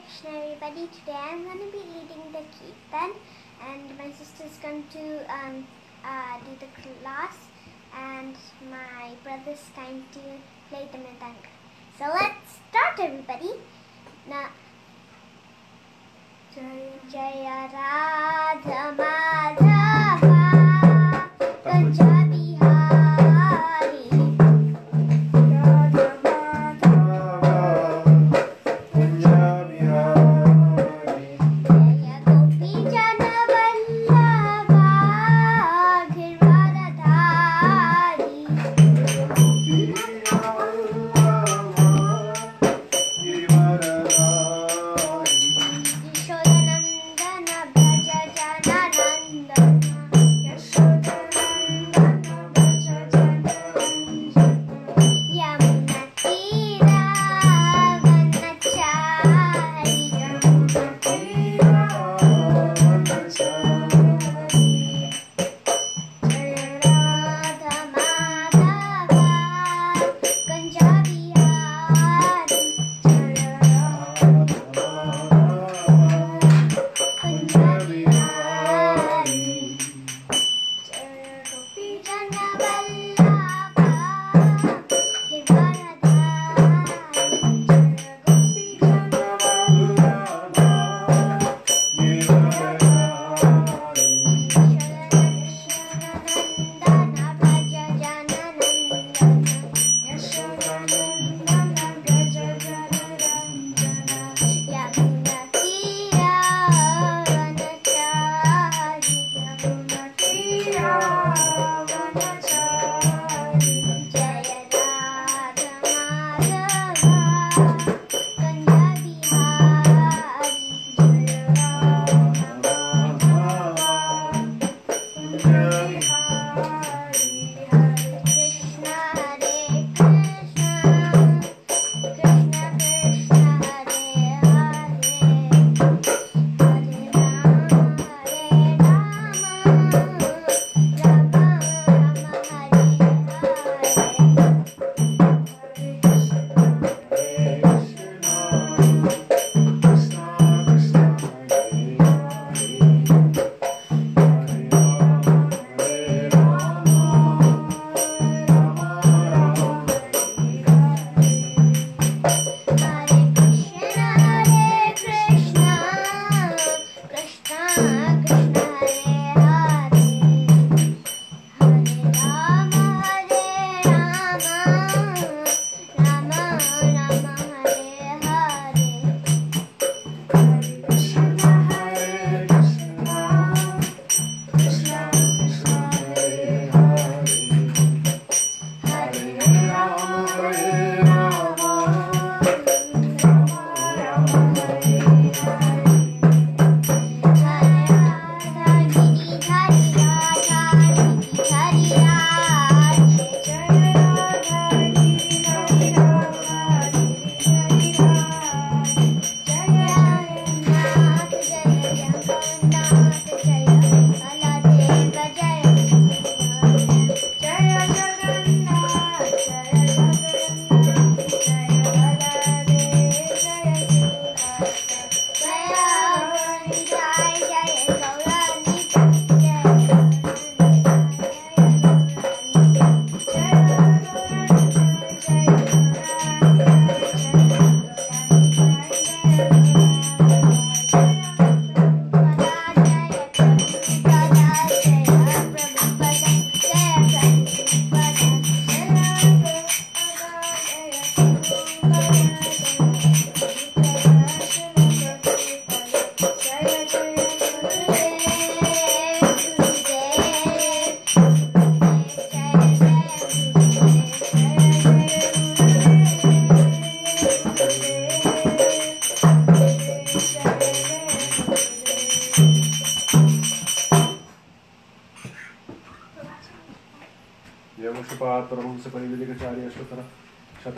Krishna everybody. Today I'm going to be leading the Kirtan and my sister's going to do the class and my brother's going to play the mridanga. So let's start everybody. Now, Jaya Radha Madhava Kunja Bihari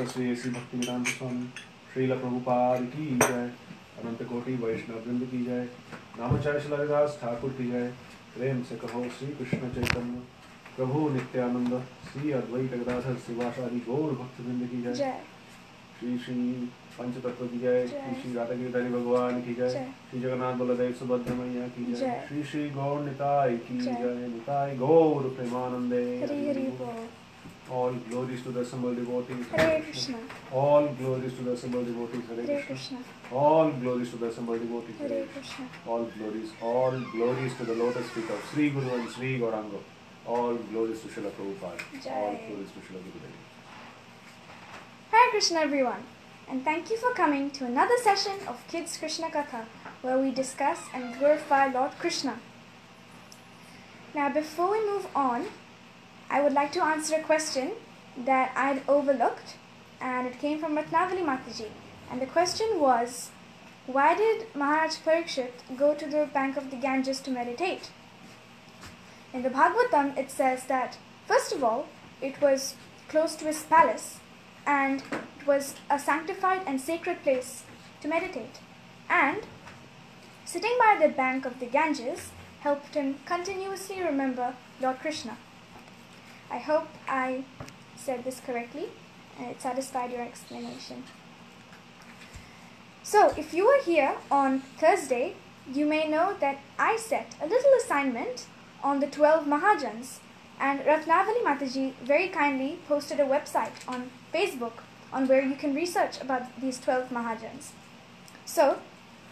Shri ऐसी भक्ति वेदांत स्वामी श्रील प्रभुपाद की जय। अनंत कोटि वैष्णव वृंद की जय। नामचार्य शिलादास ठाकुर की जय। प्रेम से कहो श्री कृष्ण चैतन्य प्रभु नित्यानंद श्री अद्वैत गदाधर शिवासादि गौर भक्त वृंद की जय। श्री श्री पंचतत्व की जय, श्री श्री राधा गिरधारी भगवान की जय, श्री जगन्नाथ बलदेव सुभद्रा मैया की जय, श्री श्री गौर निताय की जय, निताय गौर प्रेमानंदे, हरि हरि बोल. All glories to the assembled devotees, Hare Krishna. All glories to the assembled devotees, Hare Krishna. All glories to the assembled devotees, Hare Krishna. All glories to the lotus feet of Sri Guru and Sri Gauranga. All glories to Srila Prabhupada. All glories to Srila Gurudev. Hare Krishna everyone, and thank you for coming to another session of Kids Krishna Katha, where we discuss and glorify Lord Krishna. Now before we move on, I would like to answer a question that I'd overlooked, and it came from Ratnavali mataji. And the question was, why did Maharaj Parikshit go to the bank of the Ganges to meditate? In the Bhagavatam it says that, first of all, it was close to his palace, and it was a sanctified and sacred place to meditate. And sitting by the bank of the Ganges helped him continuously remember Lord Krishna. I hope I said this correctly and it satisfied your explanation. So, if you were here on Thursday, you may know that I set a little assignment on the 12 Mahajans, and Ratnavali Mataji very kindly posted a website on Facebook on where you can research about these 12 Mahajans. So,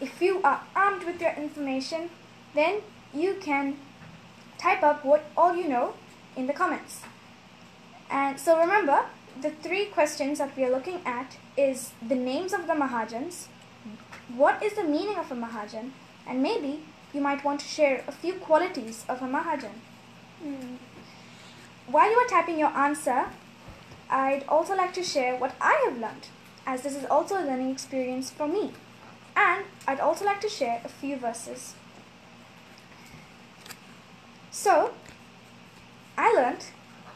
if you are armed with your information, then you can type up what all you know in the comments. And so remember, the 3 questions that we are looking at is the names of the Mahajans, what is the meaning of a Mahajan, and maybe you might want to share a few qualities of a Mahajan. While you are typing your answer, I'd also like to share what I have learned, as this is also a learning experience for me. And I'd also like to share a few verses. So, I learned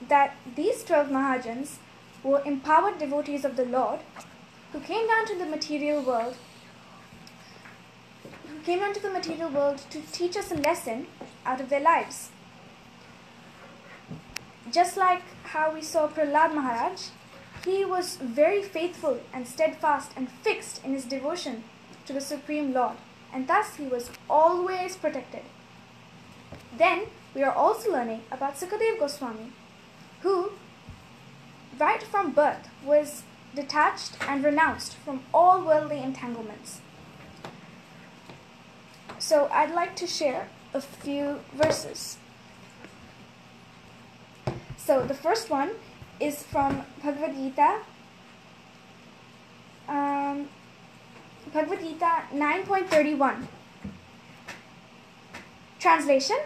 that these 12 Mahajans were empowered devotees of the Lord who came down to the material world to teach us a lesson out of their lives. Just like how we saw Prahlad Maharaj, he was very faithful and steadfast and fixed in his devotion to the Supreme Lord, and thus he was always protected. Then we are also learning about Sukadev Goswami, who right from birth was detached and renounced from all worldly entanglements. So I'd like to share a few verses. So the first one is from Bhagavad Gita, Bhagavad Gita 9.31. Translation: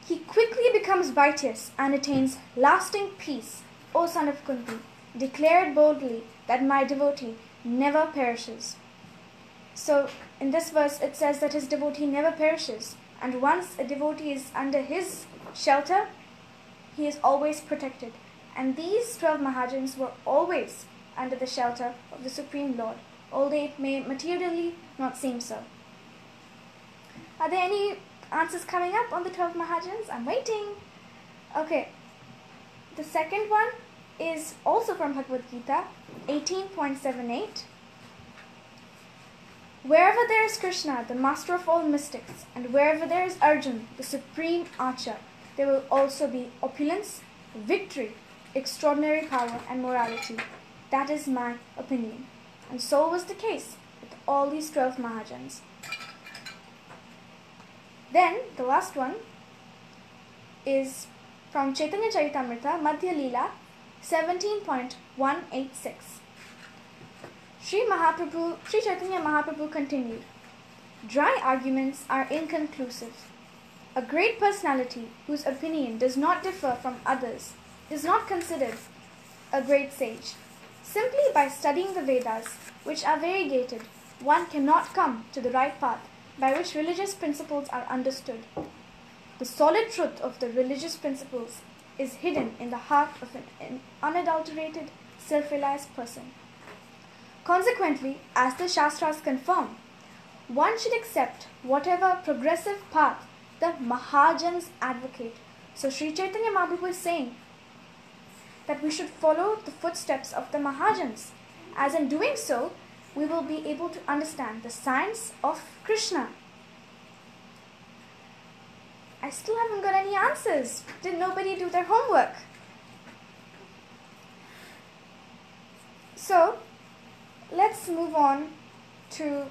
He quickly becomes righteous and attains lasting peace, O son of Kunti. Declare boldly that my devotee never perishes. So in this verse it says that his devotee never perishes, and once a devotee is under his shelter, he is always protected. And these 12 Mahajans were always under the shelter of the Supreme Lord, although it may materially not seem so. Are there any answers coming up on the 12 Mahajans? I'm waiting. Okay. The second one is also from Bhagavad Gita 18.78. Wherever there is Krishna, the master of all mystics, and wherever there is Arjun, the supreme archer, there will also be opulence, victory, extraordinary power, and morality. That is my opinion. And so was the case with all these 12 Mahajans. Then, the last one is from Chaitanya Charitamrita, Madhya Leela 17.186. Sri Chaitanya Mahaprabhu continued, dry arguments are inconclusive. A great personality whose opinion does not differ from others is not considered a great sage. Simply by studying the Vedas, which are variegated, one cannot come to the right path by which religious principles are understood. The solid truth of the religious principles is hidden in the heart of an unadulterated, self-realized person. Consequently, as the Shastras confirm, one should accept whatever progressive path the Mahajans advocate. So Sri Chaitanya Mahaprabhu is saying that we should follow the footsteps of the Mahajans, as in doing so, we will be able to understand the science of Krishna. I still haven't got any answers. Did nobody do their homework? So, let's move on to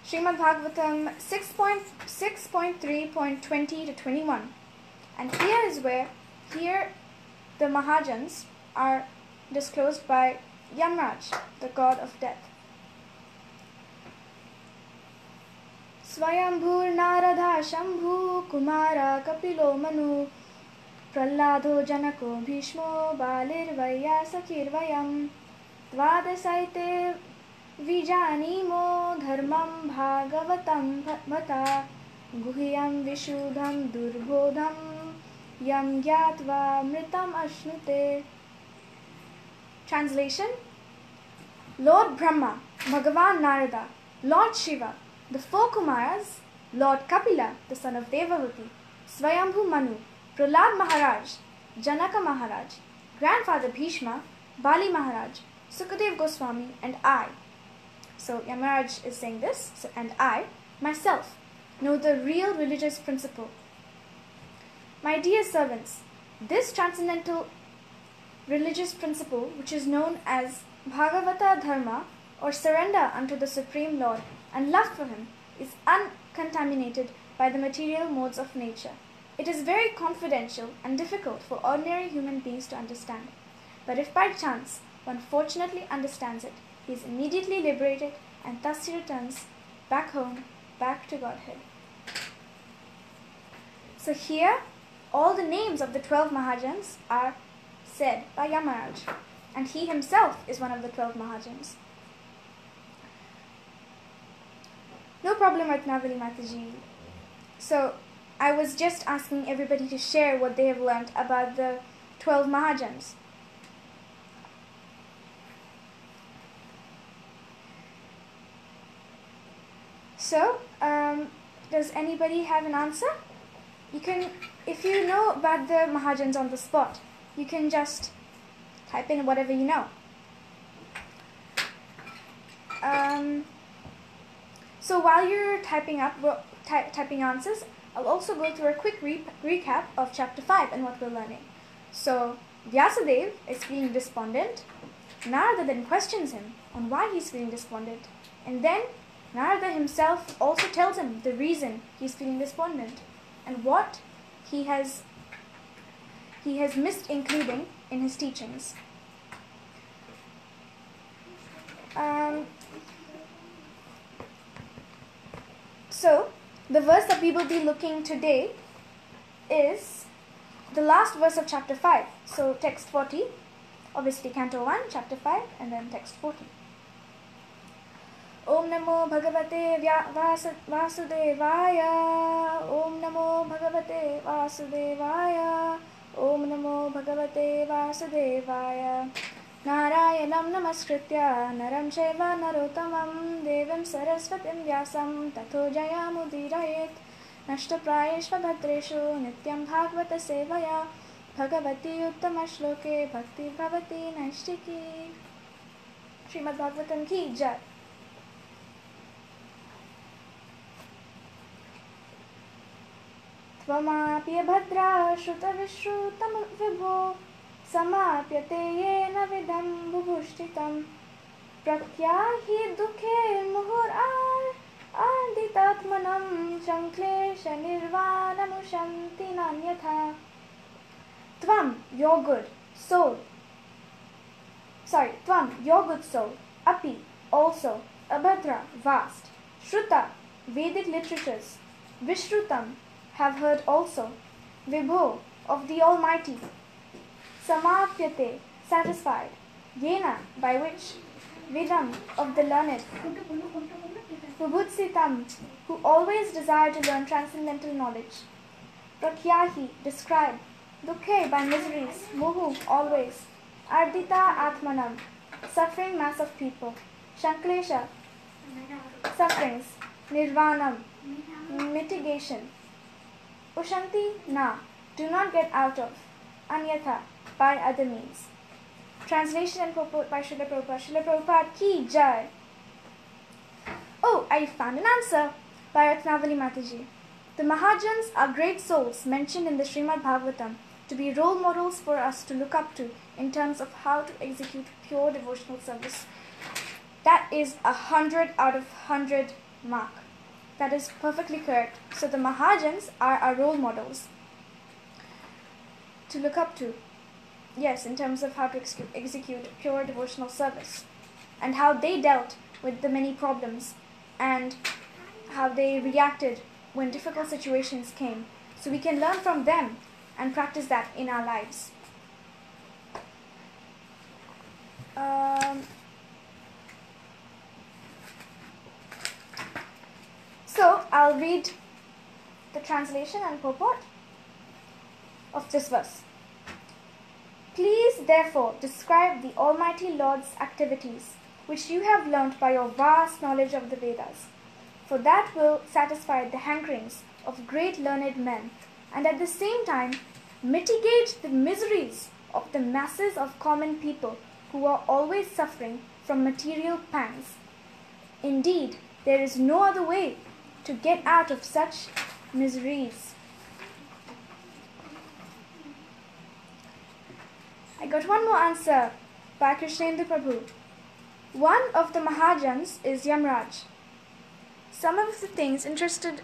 Srimad Bhagavatam 6.3.20 to 21. And here the Mahajans are disclosed by Yamraj, the god of death. Swayambhur Narada Shambhu Kumara Kapilo Manu Prahlado Janako Bhishmo Balirvaya Sakirvayam Dvadasaite Vijanimo Dharmam Bhagavatam Bhata Guhyam Vishudham Durbodham Yam Gyatva Mritam Ashnute. Translation: Lord Brahma, Bhagavan Narada, Lord Shiva, the four Kumaras, Lord Kapila, the son of Devahuti, Swayambhu Manu, Prahlad Maharaj, Janaka Maharaj, Grandfather Bhishma, Bali Maharaj, Sukadev Goswami, and I. So Yamaraj is saying this, and I, myself, know the real religious principle. My dear servants, this transcendental religious principle, which is known as Bhagavata Dharma, or surrender unto the Supreme Lord and love for Him, is uncontaminated by the material modes of nature. It is very confidential and difficult for ordinary human beings to understand. But if by chance one fortunately understands it, he is immediately liberated, and thus he returns back home, back to Godhead. So here, all the names of the 12 Mahajans are said by Yamaraj, and he himself is one of the 12 Mahajans. No problem, Ratnavali Mataji. So, I was just asking everybody to share what they have learned about the 12 Mahajans. So, does anybody have an answer? You can, if you know about the Mahajans on the spot, you can just type in whatever you know. So while you're typing answers, I'll also go through a quick recap of chapter 5 and what we're learning. So Vyasadeva is feeling despondent. Narada then questions him on why he's feeling despondent, and then Narada himself also tells him the reason he's feeling despondent and what he has missed including in his teachings. So, the verse that we will be looking today is the last verse of chapter 5. So, text 40, obviously canto 1, chapter 5, and then text 40. Om Namo Bhagavate Vasudevaya. Om Namo Bhagavate Vasudevaya. Om Namo Bhagavate Vasudevaya. Narayanam Namaskritya Naram Chaiva Narottamam Devim Saraswatim Vyasam Tato Jayamudirayet Nashtaprayeshva Bhadreshu Nityam Bhagavata Sevaya Bhagavati Uttama Shloke Bhakti Bhavati Naishtiki. Srimad Bhagavatam ki jai. Tvamapya Bhadra Shruta Vishrutam Vibho Samapyate Yena Vidam Bhubushtitam Pratyahi Dukhe Muhur Arditatmanam Shanklesha Nirvanamushanti Nanyatha. Tvam, your good soul. Tvam, your good soul. Api, also. Abhadra, vast. Shruta, Vedic literatures. Vishrutam, have heard also. Vibho, of the Almighty. Samapyate, satisfied. Yena, by which. Vidam, of the learned. Vibhutsitam, who always desire to learn transcendental knowledge. Prakyahi, describe. Dukhe, by miseries. Muhu, always. Ardita Atmanam, suffering mass of people. Shanklesha, sufferings. Nirvanam, mitigation. Ushanti, na, do not get out of. Anyatha, by other means. Translation and purport by Srila Prabhupada. Srila Prabhupada ki jai. Oh, I found an answer by Ratnavali Mataji. The Mahajans are great souls mentioned in the Srimad Bhagavatam to be role models for us to look up to in terms of how to execute pure devotional service. That is 100 out of 100 mark. That is perfectly correct. So the Mahajans are our role models to look up to. Yes, in terms of how to execute pure devotional service and how they dealt with the many problems and how they reacted when difficult situations came. So we can learn from them and practice that in our lives. So I'll read the translation and purport of this verse. Please therefore describe the Almighty Lord's activities, which you have learnt by your vast knowledge of the Vedas, for that will satisfy the hankerings of great learned men, and at the same time mitigate the miseries of the masses of common people who are always suffering from material pangs. Indeed, there is no other way to get out of such miseries. I got one more answer by Krishnendra Prabhu. One of the Mahajans is Yamraj. Some of the things interesting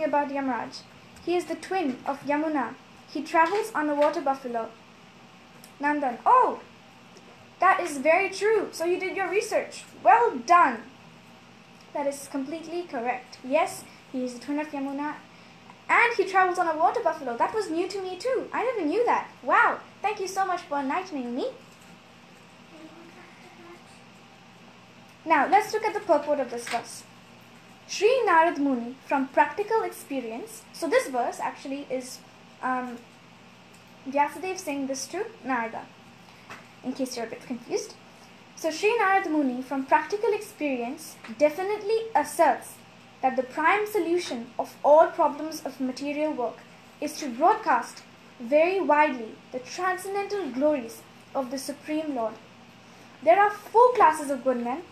about Yamraj. He is the twin of Yamuna. He travels on a water buffalo. Nandan. Oh, that is very true. So you did your research. Well done. That is completely correct. Yes, he is the twin of Yamuna. And he travels on a water buffalo. That was new to me too. I never knew that. Wow. Thank you so much for enlightening me. Now, let's look at the purport of this verse. Sri Narad Muni, from practical experience. So this verse actually is Vyasadeva saying this to Narada, in case you're a bit confused. So Sri Narad Muni, from practical experience, definitely asserts that the prime solution of all problems of material work is to broadcast very widely the transcendental glories of the Supreme Lord. There are 4 classes of good men,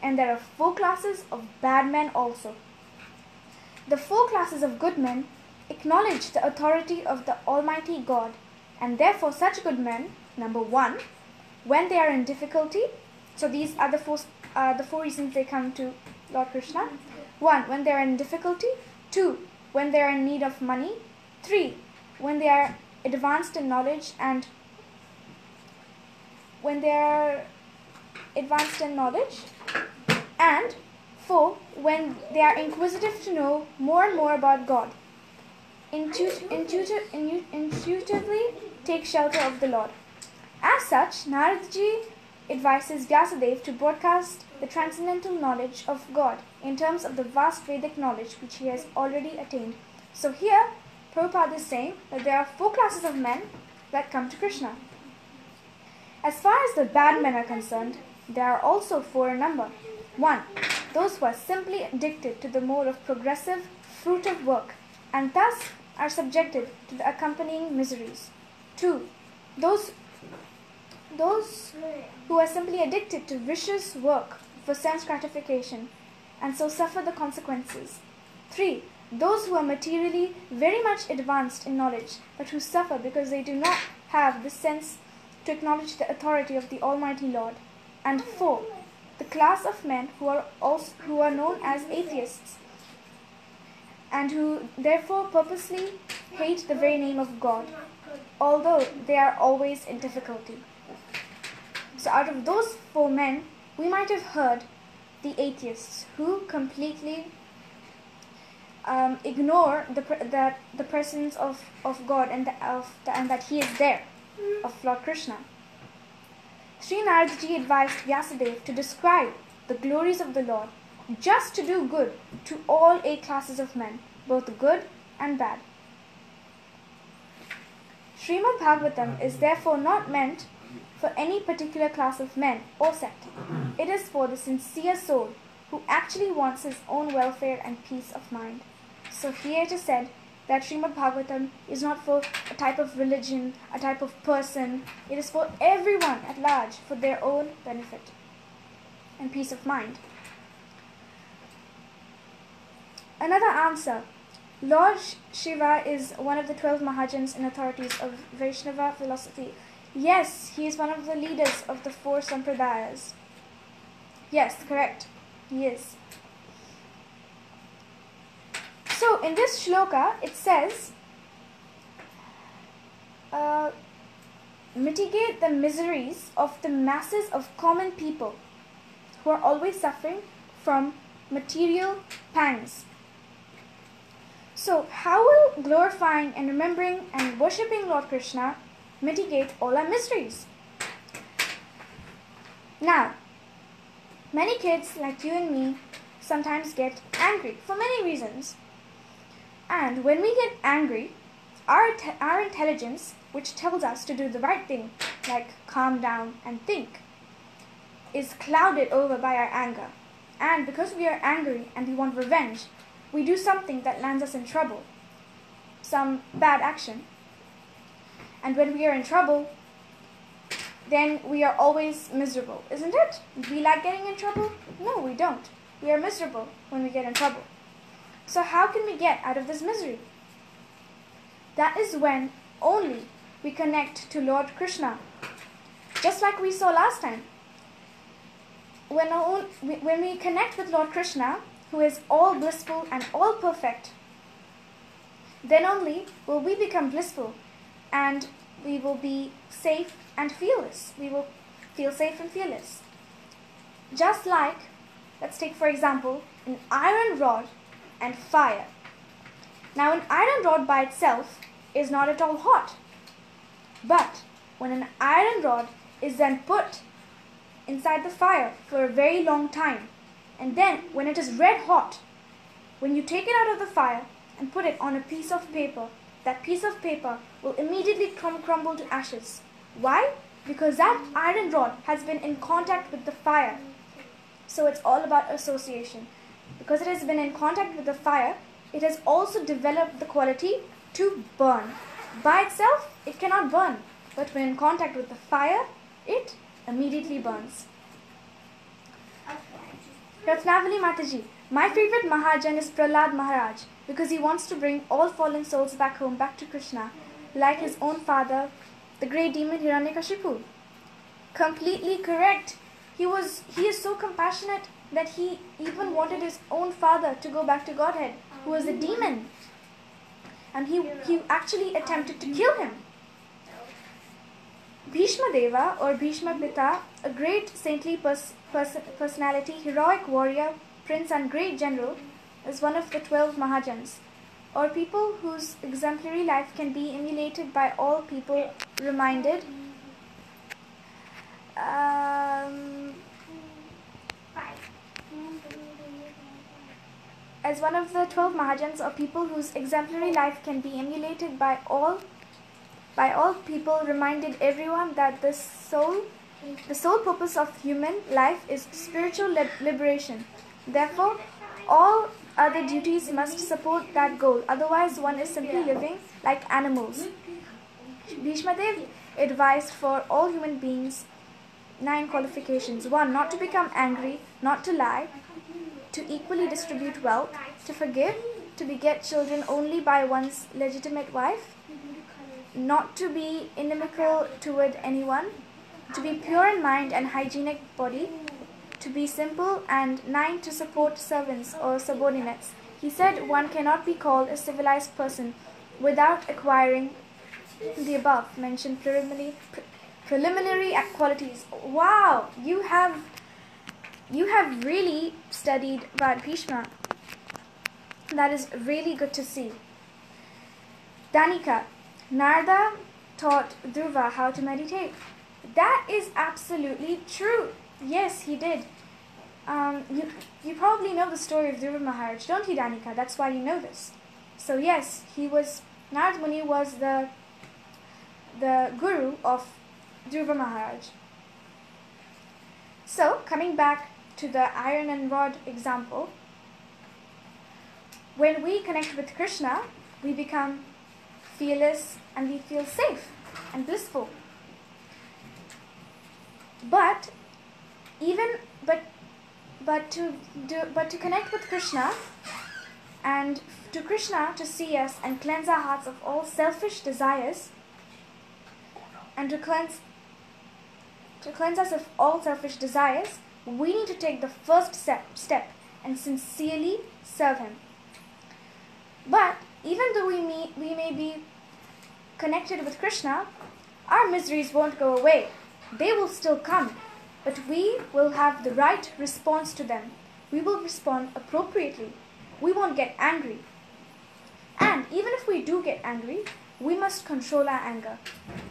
and there are 4 classes of bad men also. The 4 classes of good men acknowledge the authority of the Almighty God, and therefore such good men, number 1, when they are in difficulty, so these are the 4 reasons they come to Lord Krishna. 1, when they are in difficulty. 2, when they are in need of money. 3, when they are advanced in knowledge, and 4, when they are inquisitive to know more and more about God. Intuitively take shelter of the Lord. As such, Naradji advises Vyasadeva to broadcast the transcendental knowledge of God in terms of the vast Vedic knowledge which he has already attained. So here, Prabhupada is saying that there are 4 classes of men that come to Krishna. As far as the bad men are concerned, there are also 4 in number. 1, those who are simply addicted to the mode of progressive, fruitive work, and thus are subjected to the accompanying miseries. 2, those who are simply addicted to vicious work for sense gratification, and so suffer the consequences. 3, those who are materially very much advanced in knowledge, but who suffer because they do not have the sense to acknowledge the authority of the Almighty Lord. And 4, the class of men who are known as atheists, and who therefore purposely hate the very name of God, although they are always in difficulty. So out of those 4 men, we might have heard the atheists, who completely ignore the presence of God and that He is there, of Lord Krishna. Sri Naradji advised Vyasadeva to describe the glories of the Lord, just to do good to all 8 classes of men, both good and bad. Srimad Bhagavatam is therefore not meant for any particular class of men or sect. It is for the sincere soul who actually wants his own welfare and peace of mind. So here it is said, that Srimad Bhagavatam is not for a type of religion, a type of person. It is for everyone at large, for their own benefit and peace of mind. Another answer. Lord Shiva is one of the 12 Mahajans and authorities of Vaishnava philosophy. Yes, he is one of the leaders of the 4 Sampradayas. Yes, correct. He is. So, in this shloka, it says, mitigate the miseries of the masses of common people who are always suffering from material pangs. So, how will glorifying and remembering and worshipping Lord Krishna mitigate all our miseries? Now, many kids like you and me sometimes get angry for many reasons. And when we get angry, our intelligence, which tells us to do the right thing, like calm down and think, is clouded over by our anger. And because we are angry and we want revenge, we do something that lands us in trouble, some bad action. And when we are in trouble, then we are always miserable, isn't it? Do we like getting in trouble? No, we don't. We are miserable when we get in trouble. So how can we get out of this misery? That is when only we connect to Lord Krishna. Just like we saw last time. When we connect with Lord Krishna, who is all blissful and all perfect, then only will we become blissful and we will be safe and fearless. We will feel safe and fearless. Just like, let's take for example, an iron rod and fire. Now an iron rod by itself is not at all hot. But when an iron rod is then put inside the fire for a very long time, and then when it is red hot, when you take it out of the fire and put it on a piece of paper, that piece of paper will immediately crumble to ashes. Why? Because that iron rod has been in contact with the fire. So it's all about association. Because it has been in contact with the fire, it has also developed the quality to burn. By itself, it cannot burn. But when in contact with the fire, it immediately burns. Ratnavali Mataji, my favorite Mahajan is Prahlad Maharaj because he wants to bring all fallen souls back home, back to Krishna, like his own father, the great demon Hiranyakashipu. Completely correct. He is so compassionate that he even wanted his own father to go back to Godhead, who was a demon. And he actually attempted to kill him. Bhishma Deva or Bhishma Pita, a great saintly personality, heroic warrior, prince and great general, is one of the 12 Mahajans, or people whose exemplary life can be emulated by all people, reminded. As one of the 12 Mahajans, or people whose exemplary life can be emulated by all people, reminded everyone that the sole purpose of human life is spiritual liberation. Therefore, all other duties must support that goal. Otherwise, one is simply living like animals. Bhishma Dev advised for all human beings 9 qualifications. 1. Not to become angry, not to lie, to equally distribute wealth, to forgive, to beget children only by one's legitimate wife, not to be inimical toward anyone, to be pure in mind and hygienic body, to be simple, and 9, to support servants or subordinates. He said one cannot be called a civilized person without acquiring the above mentioned preliminary qualities. Wow, you have really studied about Bhishma. That is really good to see. Danika, Narada taught Dhruva how to meditate. That is absolutely true. Yes, he did. You probably know the story of Dhruva Maharaj, don't you, Danika? That's why you know this. So yes, Narad Muni was the guru of Dhruva Maharaj. So, coming back to the iron and rod example, when we connect with Krishna, we become fearless and we feel safe and blissful. But to connect with Krishna and to Krishna to see us and cleanse our hearts of all selfish desires and to cleanse us of all selfish desires, we need to take the first step and sincerely serve Him. But even though we may be connected with Krishna, our miseries won't go away. They will still come, but we will have the right response to them. We will respond appropriately. We won't get angry. And even if we do get angry, we must control our anger.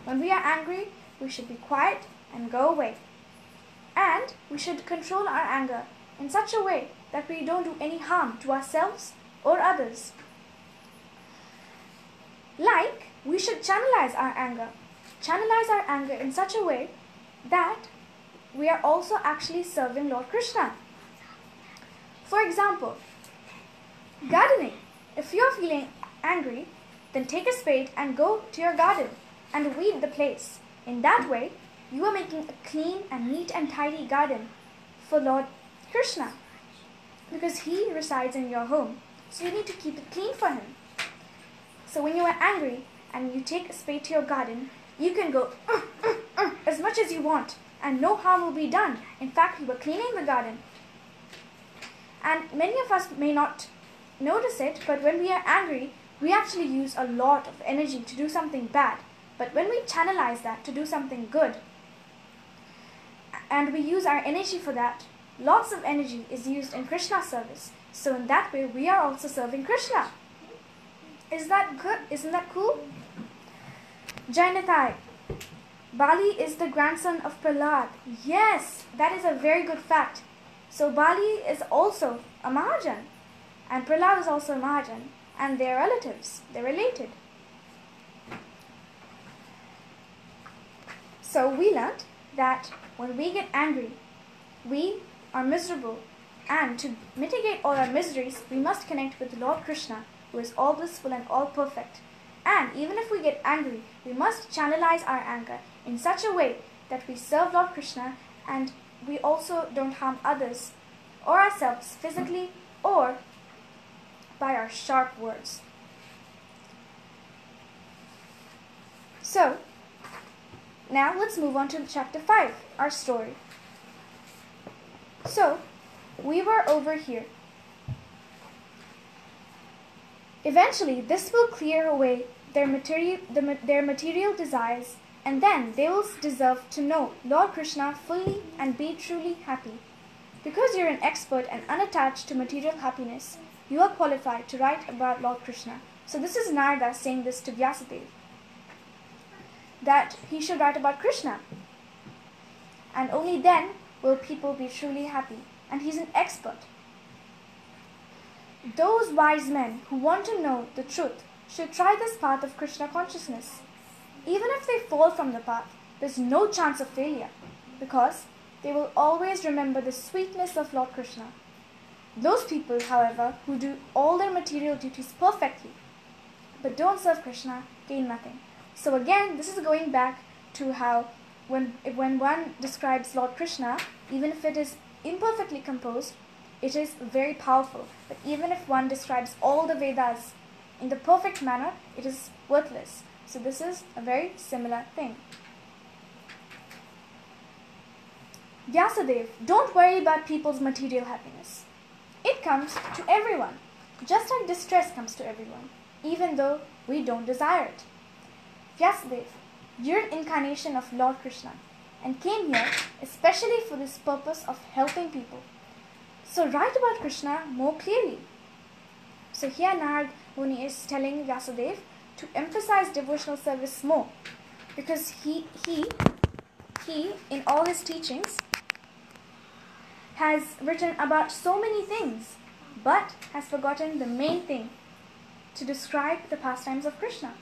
When we are angry, we should be quiet and go away. And we should control our anger in such a way that we don't do any harm to ourselves or others. Like, we should channelize our anger. Channelize our anger in such a way that we are also actually serving Lord Krishna. For example, gardening. If you are feeling angry, then take a spade and go to your garden and weed the place. In that way, you are making a clean and neat and tidy garden for Lord Krishna, because He resides in your home. So you need to keep it clean for Him. So when you are angry and you take a spade to your garden, you can go as much as you want and no harm will be done. In fact, you were cleaning the garden. And many of us may not notice it, but when we are angry, we actually use a lot of energy to do something bad. But when we channelize that to do something good, and we use our energy for that, lots of energy is used in Krishna service. So in that way, we are also serving Krishna. Is that good? Isn't that cool? Jainathai. Bali is the grandson of Prahlad. Yes, that is a very good fact. So Bali is also a Mahajan. And Prahlad is also a Mahajan. And they are relatives. They're related. So we learnt that when we get angry, we are miserable. And to mitigate all our miseries, we must connect with Lord Krishna, who is all blissful and all perfect. And even if we get angry, we must channelize our anger in such a way that we serve Lord Krishna and we also don't harm others or ourselves physically or by our sharp words. So, now let's move on to chapter 5, our story. So, we were over here. Eventually, this will clear away their material desires, and then they will deserve to know Lord Krishna fully and be truly happy. Because you're an expert and unattached to material happiness, you are qualified to write about Lord Krishna. So this is Narada saying this to Vyasadeva, that he should write about Krishna. And only then will people be truly happy. And he's an expert. Those wise men who want to know the truth should try this path of Krishna consciousness. Even if they fall from the path, there's no chance of failure, because they will always remember the sweetness of Lord Krishna. Those people, however, who do all their material duties perfectly, but don't serve Krishna, gain nothing. So again, this is going back to how when one describes Lord Krishna, even if it is imperfectly composed, it is very powerful. But even if one describes all the Vedas in the perfect manner, it is worthless. So this is a very similar thing. Vyasadeva, don't worry about people's material happiness. It comes to everyone, just like distress comes to everyone, even though we don't desire it. Vyasadeva, you're an incarnation of Lord Krishna and came here especially for this purpose of helping people. So write about Krishna more clearly. So here Narad Muni is telling Vyasadeva to emphasize devotional service more, because he in all his teachings has written about so many things, but has forgotten the main thing, to describe the pastimes of Krishna.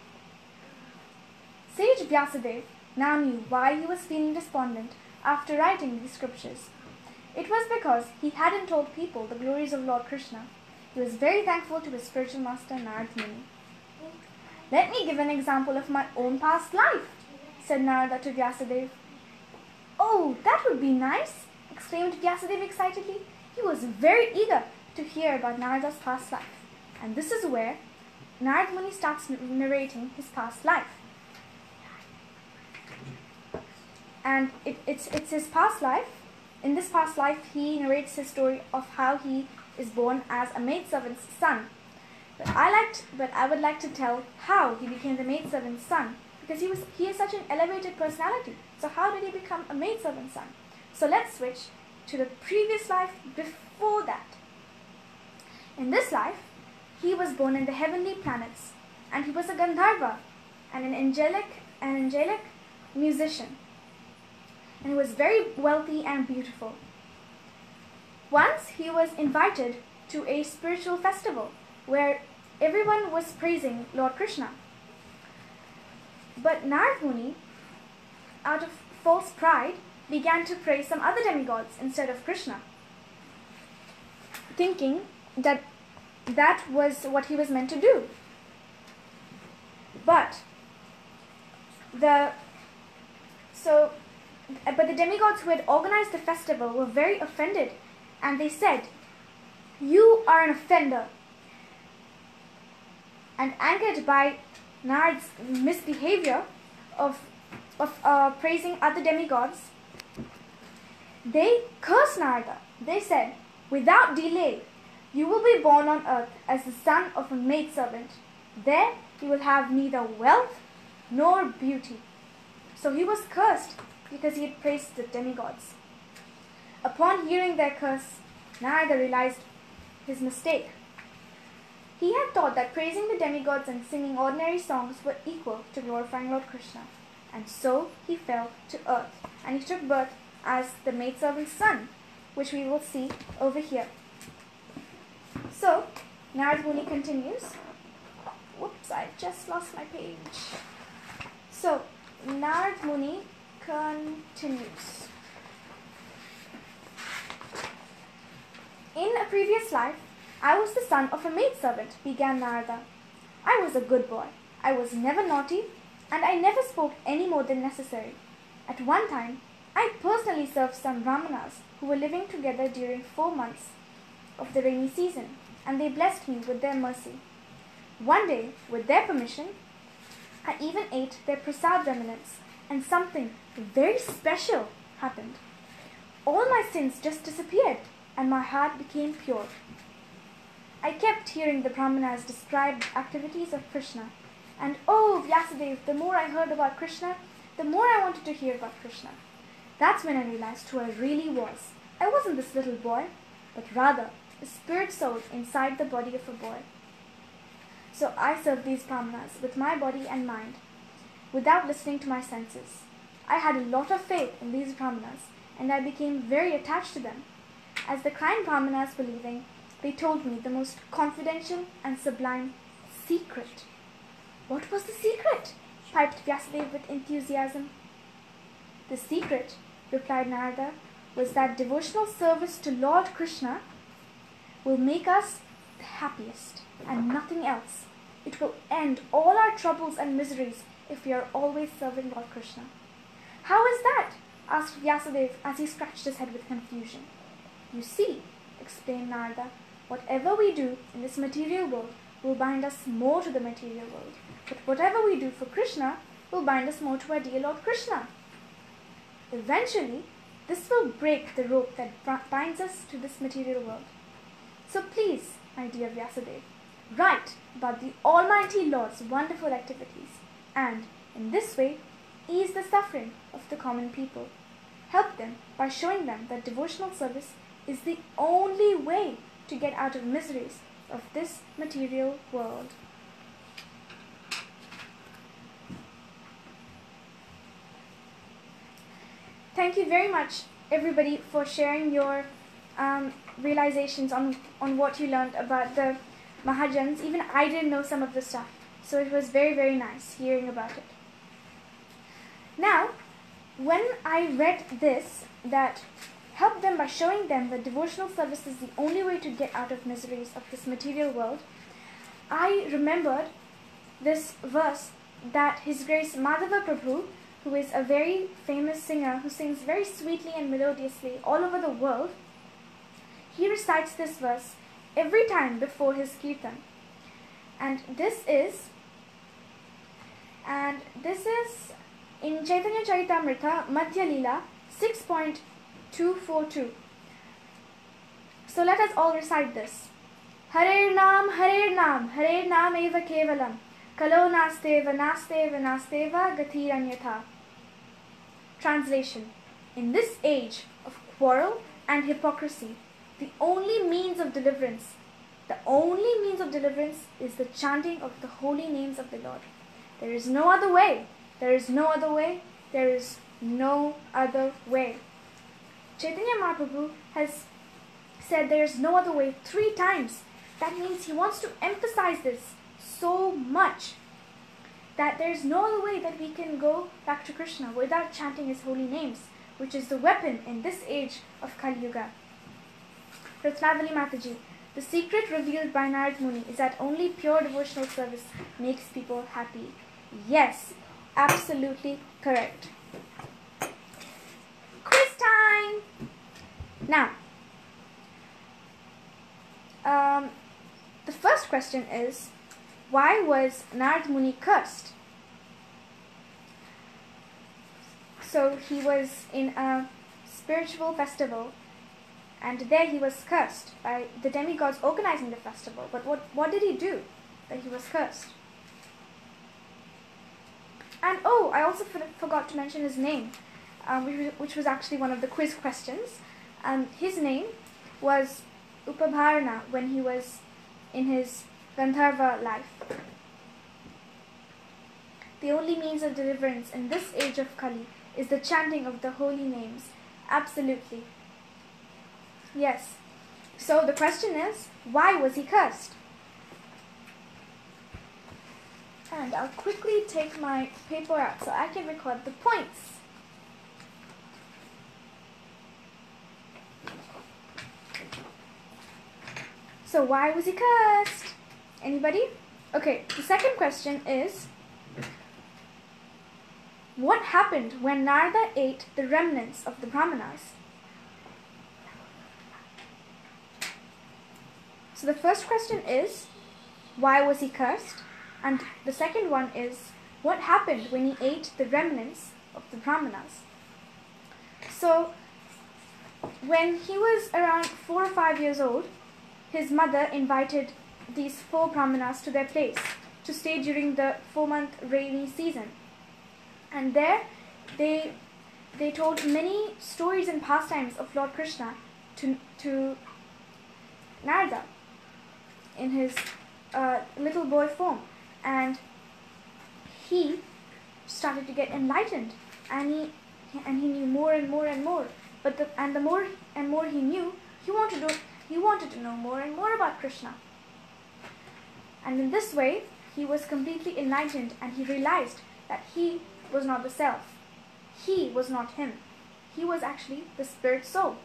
Sage Vyasadeva now knew why he was feeling despondent after writing these scriptures. It was because he hadn't told people the glories of Lord Krishna. He was very thankful to his spiritual master Narad Muni. "Let me give an example of my own past life," said Narada to Vyasadeva. "Oh, that would be nice," exclaimed Vyasadeva excitedly. He was very eager to hear about Narada's past life. And this is where Narad Muni starts narrating his past life. And it's his past life. In this past life, he narrates his story of how he is born as a maidservant's son. But I would like to tell how he became the maidservant's son, because he is such an elevated personality. So how did he become a maidservant's son? So let's switch to the previous life before that. In this life, he was born in the heavenly planets, and he was a Gandharva and an angelic musician. And he was very wealthy and beautiful. Once he was invited to a spiritual festival where everyone was praising Lord Krishna. But Narad Muni, out of false pride, began to praise some other demigods instead of Krishna, thinking that was what he was meant to do. But the demigods who had organized the festival were very offended, and they said, "You are an offender." And angered by Narad's misbehavior of praising other demigods, they cursed Narada. They said, "Without delay, you will be born on earth as the son of a maidservant. There you will have neither wealth nor beauty." So he was cursed because he had praised the demigods. Upon hearing their curse, Narada realized his mistake. He had thought that praising the demigods and singing ordinary songs were equal to glorifying Lord Krishna. And so he fell to earth, and he took birth as the maidservant's son, which we will see over here. So, Narad Muni continues. Whoops, I just lost my page. So, Narad Muni continues. "In a previous life, I was the son of a maidservant," began Narada. "I was a good boy. I was never naughty, and I never spoke any more than necessary. At one time, I personally served some Brahmanas who were living together during 4 months of the rainy season, and they blessed me with their mercy. One day, with their permission, I even ate their prasad remnants, and something very special happened. All my sins just disappeared, and my heart became pure. I kept hearing the Brahmanas describe the activities of Krishna, and oh, Vyasadeva, the more I heard about Krishna, the more I wanted to hear about Krishna. That's when I realized who I really was. I wasn't this little boy, but rather a spirit soul inside the body of a boy. So I served these Brahmanas with my body and mind, without listening to my senses. I had a lot of faith in these Brahmanas, and I became very attached to them. As the kind Brahmanas were leaving, they told me the most confidential and sublime secret." "What was the secret?" piped Vyasadeva with enthusiasm. "The secret," replied Narada, "was that devotional service to Lord Krishna will make us the happiest, and nothing else. It will end all our troubles and miseries if we are always serving Lord Krishna." "How is that?" asked Vyasadeva as he scratched his head with confusion. "You see," explained Narada, "whatever we do in this material world will bind us more to the material world. But whatever we do for Krishna will bind us more to our dear Lord Krishna. Eventually, this will break the rope that binds us to this material world. So please, my dear Vyasadeva, write about the Almighty Lord's wonderful activities, and in this way, ease the suffering of the common people. Help them by showing them that devotional service is the only way to get out of miseries of this material world." Thank you very much, everybody, for sharing your realizations on what you learned about the Mahajans. Even I didn't know some of the stuff, so it was very, very nice hearing about it. Now, when I read this, that help them by showing them that devotional service is the only way to get out of miseries of this material world, I remembered this verse that His Grace Madhava Prabhu, who is a very famous singer who sings very sweetly and melodiously all over the world, he recites this verse every time before his kirtan. And this is in Chaitanya Charitamrita Madhya Leela 6.242. So let us all recite this. Harer Nam, Eva Kevalam, Kalo Nasteva, Gatiranyatha. Translation. In this age of quarrel and hypocrisy, the only means of deliverance is the chanting of the holy names of the Lord. There is no other way. There is no other way. There is no other way. Chaitanya Mahaprabhu has said there is no other way 3 times. That means he wants to emphasize this so much, that there is no other way that we can go back to Krishna without chanting his holy names, which is the weapon in this age of Kali Yuga. Ratnavali Mataji, the secret revealed by Narad Muni is that only pure devotional service makes people happy. Yes, absolutely correct. Quiz time! Now, the first question is, why was Narad Muni cursed? So he was in a spiritual festival, and there he was cursed by the demigods organizing the festival. But what did he do that he was cursed? And I also forgot to mention his name, which was actually one of the quiz questions. His name was Upabharana when he was in his Gandharva life. The only means of deliverance in this age of Kali is the chanting of the holy names. Absolutely. Yes. So the question is, why was he cursed? And I'll quickly take my paper out so I can record the points. So why was he cursed? Anybody? Okay, the second question is, what happened when Narada ate the remnants of the Brahmanas? So the first question is, why was he cursed? And the second one is, what happened when he ate the remnants of the Brahmanas? So, when he was around 4 or 5 years old, his mother invited these 4 Brahmanas to their place to stay during the 4-month rainy season. And there, they told many stories and pastimes of Lord Krishna to Narada in his little boy form. And he started to get enlightened, and he knew more and more and more. But the more and more he knew, he wanted to know more and more about Krishna. And in this way, he was completely enlightened, and he realized that he was not the self. He was not him. He was actually the spirit soul.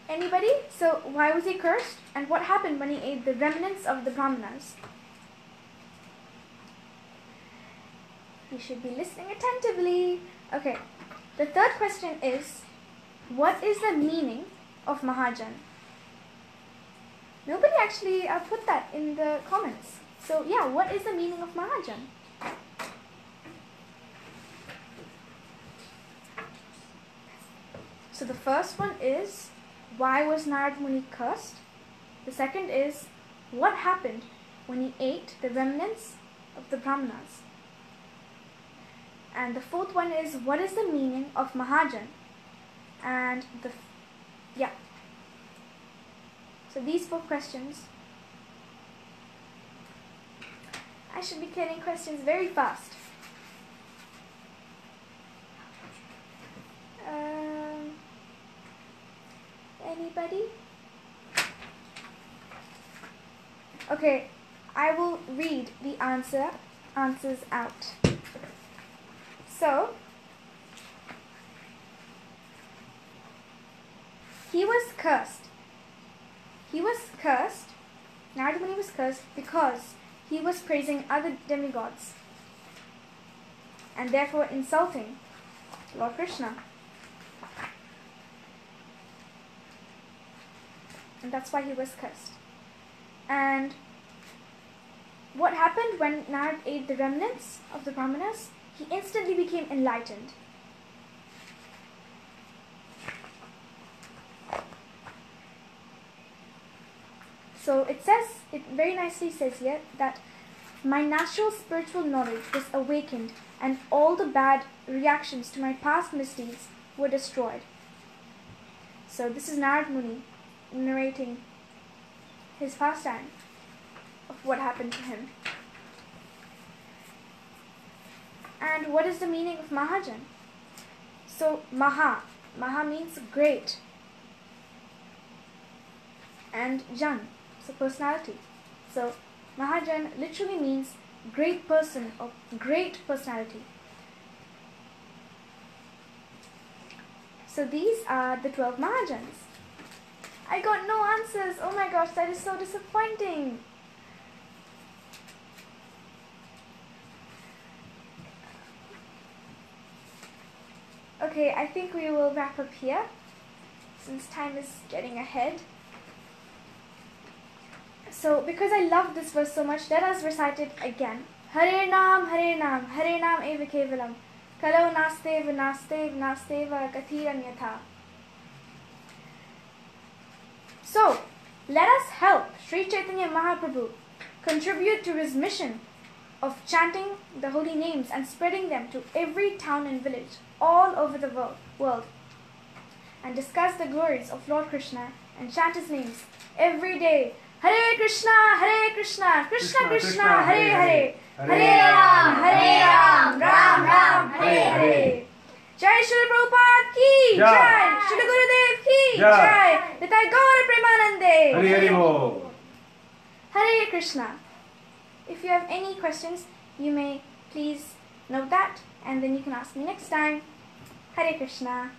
Anybody? So why was he cursed? And what happened when he ate the remnants of the Brahmanas? You should be listening attentively. Okay. The third question is, what is the meaning of Mahajan? Nobody actually put that in the comments. So yeah, what is the meaning of Mahajan? So the first one is, why was Narad Muni cursed? The second is, what happened when he ate the remnants of the Brahmanas? And the fourth one is, what is the meaning of Mahajan? And so these 4 questions. I should be clearing questions very fast. Anybody? Okay, I will read the answers out. So, he was cursed Narada Muni was cursed because he was praising other demigods and therefore insulting Lord Krishna. And that's why he was cursed. And what happened when Narad ate the remnants of the brahmanas? He instantly became enlightened. So it very nicely says here that my natural spiritual knowledge was awakened and all the bad reactions to my past misdeeds were destroyed. So this is Narad Muni narrating his pastime of what happened to him. And what is the meaning of Mahajan? So Maha means great, and Jan, so personality. So Mahajan literally means great person or great personality. So these are the 12 Mahajans. I got no answers. Oh my gosh, that is so disappointing. Okay, I think we will wrap up here since time is getting ahead. So, because I love this verse so much, let us recite it again. Hare Nam eva kevalam, kalau nasteva kathiranyatha. So, let us help Sri Chaitanya Mahaprabhu contribute to his mission of chanting the holy names and spreading them to every town and village all over the world, and discuss the glories of Lord Krishna and chant his names every day. Hare Krishna, Krishna Krishna, Hare Hare, Hare Ram, Ram Ram, Hare Hare. Jai Srila Prabhupada ki Jai, Srila Gurudev ki Jai, Nitai Gaura Premanande. Hare Hare Bo. Hare Krishna. If you have any questions, you may please note that, and then you can ask me next time. Hare Krishna.